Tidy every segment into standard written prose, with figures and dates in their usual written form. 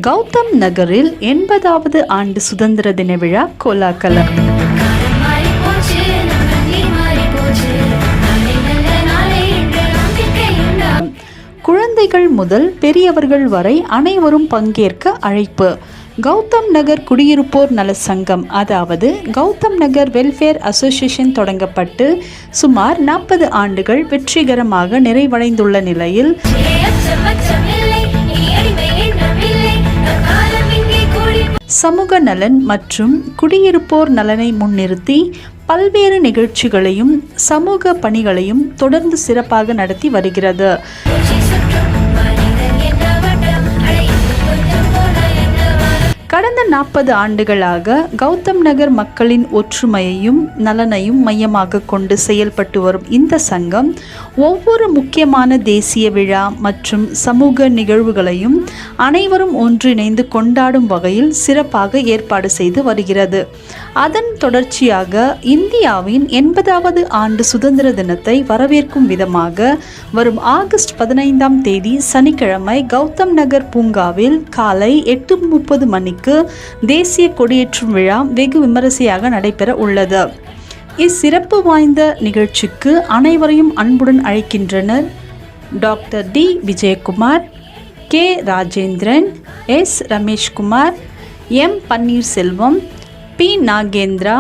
கௌதம் நகரில் 80வது ஆண்டு சுதந்திர தின விழா கோலாகலம். குழந்தைகள் முதல் பெரியவர்கள் வரை அனைவரும் பங்கேற்க அழைப்பு. கௌதம் நகர் குடியிருப்போர் நல சங்கம், அதாவது கௌதம் நகர் வெல்ஃபேர் அசோசியேஷன் தொடங்கப்பட்டு சுமார் 40 ஆண்டுகள் வெற்றிகரமாக நிறைவடைந்துள்ள நிலையில் சமூக நலன் மற்றும் குடியிருப்போர் நலனை முன்னிறுத்தி பல்வேறு நிகழ்ச்சிகளையும் சமூக பணிகளையும் தொடர்ந்து சிறப்பாக நடத்தி வருகிறது. கடந்த 40 ஆண்டுகளாக கௌதம் நகர் மக்களின் ஒற்றுமையையும் நலனையும் மையமாக கொண்டு செயல்பட்டு வரும் இந்த சங்கம் ஒவ்வொரு முக்கியமான தேசிய விழா மற்றும் சமூக நிகழ்வுகளையும் அனைவரும் ஒன்றிணைந்து கொண்டாடும் வகையில் சிறப்பாக ஏற்பாடு செய்து வருகிறது. அதன் தொடர்ச்சியாக இந்தியாவின் 80வது ஆண்டு சுதந்திர தினத்தை வரவேற்கும் விதமாக வரும் ஆகஸ்ட் 15ஆம் தேதி சனிக்கிழமை கௌதம் நகர் பூங்காவில் காலை 8:30 மணிக்கு தேசிய கொடியேற்றும் விழா வெகு விமரிசையாக நடைபெற உள்ளது. இச்சிறப்பு வாய்ந்த நிகழ்ச்சிக்கு அனைவரையும் அன்புடன் அழைக்கின்றனர் doctor T. Vijayakumar, K. Rajendran, S. Rameshkumar, M. Panneerselvam, P. Nagendra,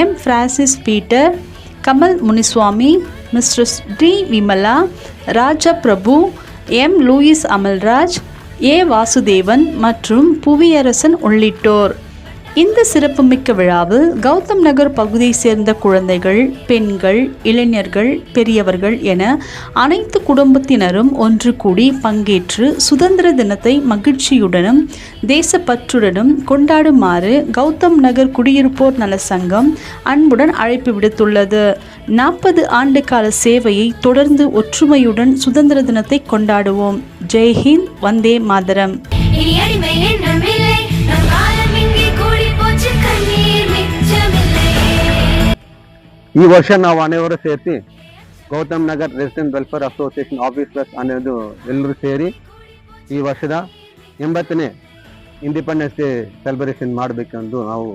M. Francis Peter, Kamal Munisamy, mister T. Vimala, Raja Prabhu, M. Louis Amalraj, A. Vasudevan மற்றும் புவியரசன் உள்ளிட்டோர். இந்த சிறப்புமிக்க விழாவில் கௌதம் நகர் பகுதியை சேர்ந்த குழந்தைகள், பெண்கள், இளைஞர்கள், பெரியவர்கள் என அனைத்து குடும்பத்தினரும் ஒன்று கூடி பங்கேற்று சுதந்திர தினத்தை மகிழ்ச்சியுடனும் தேசப்பற்றுடனும் கொண்டாடுமாறு கௌதம் நகர் குடியிருப்போர் நல சங்கம் அன்புடன் அழைப்பு விடுத்துள்ளது. 40 ஆண்டு கால சேவையை தொடர்ந்து ஒற்றுமையுடன் சுதந்திர தினத்தை கொண்டாடுவோம். ஜெய்ஹிந்த், வந்தே மாதரம். ಈ ವರ್ಷ ನಾವು ಅನೇವರು ಸೇರಿಸಿ Gautam Nagar resident welfare association officers ಅನ್ನೋದು ಎಲ್ಲರೂ ಸೇರಿ ಈ ವರ್ಷದ 80ನೇ ಇಂಡಿಪೆಂಡೆನ್ಸ್ ಡೇ ಸೆಲೆಬ್ರೇಷನ್ ಮಾಡಬೇಕೆಂದು ನಾವು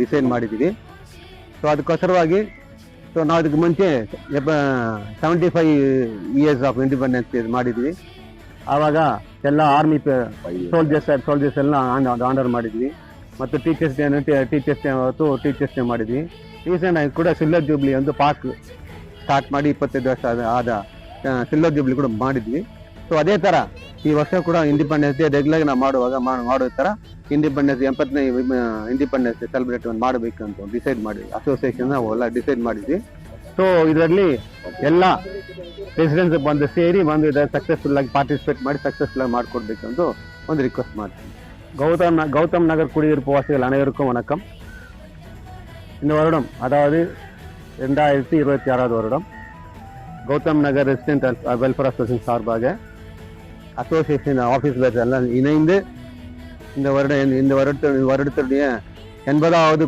ಡಿಸೈಡ್ ಮಾಡಿದ್ದೀವಿ. ಸೊ ಅದಕ್ಕೋಸ್ಕರವಾಗಿ ನಾವು ಇದಕ್ಕೆ ಮುಂಚೆ 75 ಇಯರ್ಸ್ ಆಫ್ ಇಂಡಿಪೆಂಡೆನ್ಸ್ ಡೇ ಮಾಡಿದ್ವಿ. ಆವಾಗ ಎಲ್ಲ ಆರ್ಮಿ ಸೋಲ್ಜರ್ಸ್ ಎಲ್ಲ ಆನರ್ ಮಾಡಿದ್ವಿ. ಮತ್ತು ಟೀಚರ್ಸ್ ಡೇ ಅವತ್ತು ಟೀಚರ್ಸ್ ಡೇ ಮಾಡಿದ್ವಿ. ರೀಸೆಂಟ್ ಆಗಿ ಕೂಡ ಸಿಲ್ವರ್ ಜೂಬ್ಲಿ ಒಂದು ಪಾರ್ಕ್ ಸ್ಟಾರ್ಟ್ ಮಾಡಿ 25 ವರ್ಷ ಆದ ಸಿಲ್ವರ್ ಜೂಬ್ಲಿ ಕೂಡ ಮಾಡಿದ್ವಿ. ಸೊ ಅದೇ ಥರ ಈ ವರ್ಷ ಕೂಡ ಇಂಡಿಪೆಂಡೆನ್ಸ್ ಡೇ ರೆಗ್ಯುಲರ್ ನಾವು ಮಾಡೋ ಥರ ಇಂಡಿಪೆಂಡೆನ್ಸ್ 80ನೇ ಇಂಡಿಪೆಂಡೆನ್ಸ್ ಡೇ ಸೆಲೆಬ್ರೇಟ್ ಮಾಡಬೇಕಂತ ಡಿಸೈಡ್ ಮಾಡಿದ್ವಿ. ಅಸೋಸಿಯೇಷನ್ ಎಲ್ಲ ಡಿಸೈಡ್ ಮಾಡಿದ್ವಿ. ಸೊ ಇದರಲ್ಲಿ ಎಲ್ಲ ರೆಸಿಡೆನ್ಸ್ ಬಂದು ಸೇರಿ ಬಂದು ಇದರಲ್ಲಿ ಸಕ್ಸಸ್ಫುಲ್ ಆಗಿ ಪಾರ್ಟಿಸಿಪೇಟ್ ಮಾಡಿ ಸಕ್ಸಸ್ಫುಲ್ ಆಗಿ ಮಾಡಿಕೊಡ್ಬೇಕಂತ ಒಂದು ರಿಕ್ವೆಸ್ಟ್ ಮಾಡ್ತೀನಿ. கௌதம் நகர் குடியிருப்பு வாசிகள் அனைவருக்கும் வணக்கம். இந்த வருடம், அதாவது 2026வது வருடம், கௌதம் நகர் ரெசிடென்ட் வெல்ஃபேர் அசோசியேஷன் சார்பாக அசோசியேஷன் ஆஃபீஸர்ஸ் எல்லாம் இணைந்து இந்த வருடத்துடைய 80வது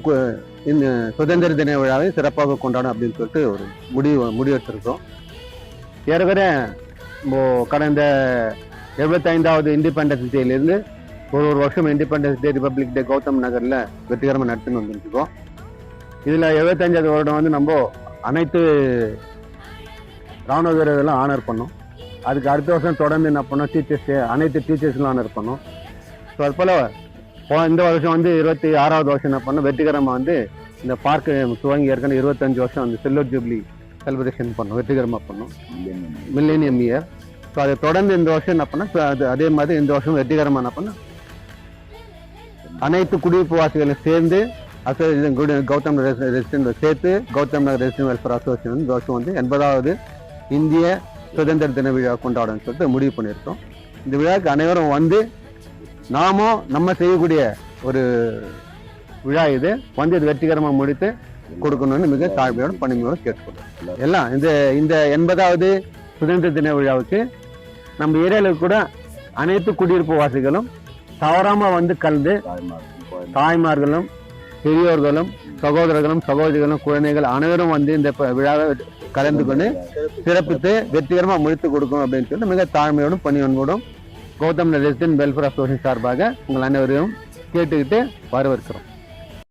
சுதந்திர தின விழாவை சிறப்பாக கொண்டாடும் அப்படின்னு சொல்லிட்டு ஒரு முடிவெடுத்திருக்கோம். ஏற்கனவே கடந்த 75வது இண்டிபெண்டன்ஸ் டேலேருந்து ஒரு வருஷம் இண்டிபெண்டன்ஸ் டே, ரிபப்ளிக் டே கௌதம் நகரில் வெற்றிகரமாக நடத்தின்னு வந்துருக்கோம். இதில் 75வது வருடம் வந்து நம்ம அனைத்து ராணுவ வீரர்களெலாம் ஆனர் பண்ணோம். அதுக்கு அடுத்த வருஷம் தொடர்ந்து என்ன பண்ணோம், டீச்சர்ஸ் டே, அனைத்து டீச்சர்ஸ்லாம் ஆனர் பண்ணோம். ஸோ அது போல் இந்த வருஷம் வந்து 26வது வருஷம் என்ன பண்ணோம், வெற்றிகரமாக வந்து இந்த பார்க்கு துவங்கி ஏற்கனவே 25 வருஷம் வந்து சில்வர் ஜூப்ளி செலிப்ரேஷன் பண்ணோம், வெற்றிகரமாக பண்ணோம், மில்லேனியம் இயர். ஸோ அதை தொடர்ந்து இந்த வருஷம் என்ன பண்ணோம், அதே மாதிரி இந்த வருஷம் வெற்றிகரமாக என்ன பண்ணோம், அனைத்து குடியிருப்பு வாசிகளும் சேர்ந்து கௌதம் ரெசிடென்ட் சேர்த்து கௌதம் நகர் ரெசிடென்ட் வெல்ஃபேர் அசோசியேஷன் இந்த வருஷம் வந்து 80வது இந்திய சுதந்திர தின விழா கொண்டாடணும்னு சொல்லிட்டு முடிவு பண்ணியிருக்கோம். இந்த விழாவுக்கு அனைவரும் வந்து நாமும் நம்ம செய்யக்கூடிய ஒரு விழா இது வந்து இது வெற்றிகரமாக முடித்து கொடுக்கணும்னு மிக தாழ்மையோடு பணிமையோடு கேட்டுக்கொள்ளும். எல்லாம் இந்த 80வது சுதந்திர தின விழாவுக்கு நம்ம ஏரியாவில் கூட அனைத்து குடியிருப்பு வாசிகளும் தவறாம வந்து கலந்து தாய்மார்களும் பெரியோர்களும் சகோதரர்களும் சகோதரிகளும் குழந்தைகள் அனைவரும் வந்து இந்த விழாவை கலந்து கொண்டு சிறப்பித்து வெற்றிகரமாக முடித்து கொடுக்கணும் அப்படின்னு சொல்லிட்டு மிக தாழ்மையோடும் பணியோடும் கௌதம் ரெசிடென்ட் வெல்ஃபேர் அசோசியேஷன் சார்பாக உங்கள் அனைவரையும் கேட்டுக்கிட்டு வரவேற்கிறோம்.